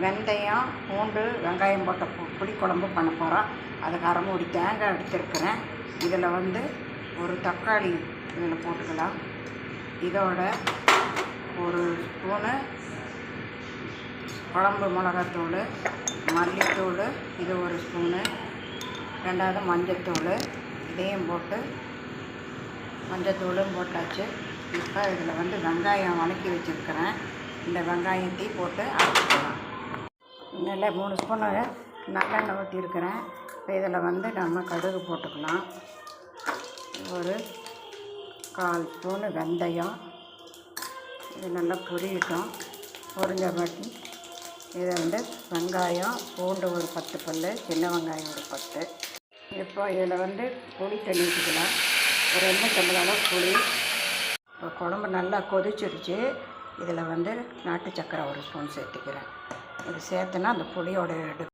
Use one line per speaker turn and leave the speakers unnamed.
வெந்தயம், பூண்டு, வெங்காயம் போட்ட புளிக்குழம்பு பண்ண போகிறோம். அதுக்கு அரை மூடி தேங்காய் எடுத்துருக்கிறேன். இதில் வந்து ஒரு தக்காளி இதில் போட்டுக்கலாம். இதோட ஒரு ஸ்பூனு குழம்பு மிளகாத்தூள், மல்லித்தூள், இது ஒரு ஸ்பூனு, ரெண்டாவது மஞ்சத்தூள், இதையும் போட்டு மஞ்சத்தூளும் போட்டாச்சு. இப்போ இதில் வந்து வெங்காயம் வதக்கி வச்சுருக்கிறேன். இந்த வெங்காயத்தையும் போட்டு அரைச்சிக்கலாம். நல்லா 3 ஸ்பூனு நல்லெண்ணெய் ஊற்றிருக்கிறேன். இப்போ இதில் வந்து நம்ம கடுகு போட்டுக்கலாம். ஒரு 1/4 ஸ்பூனு வெந்தயம், இது நல்லா பொரியட்டும். பொரிஞ்ச பாட்டி இதை வந்து வெங்காயம், பூண்டு ஒரு 10 பல், சின்ன வெங்காயம் ஒரு 10. இப்போ இதில் வந்து புளி தண்ணி ஊற்றிக்கலாம். ஒரு 2 டம்ளர் அளவு புளி. இப்போ குழம்பு நல்லா கொதிச்சிருச்சு. இதில் வந்து நாட்டு சக்கரை ஒரு ஸ்பூன் சேர்த்துக்கிறேன். இது சேர்த்துனா அந்த புளியோட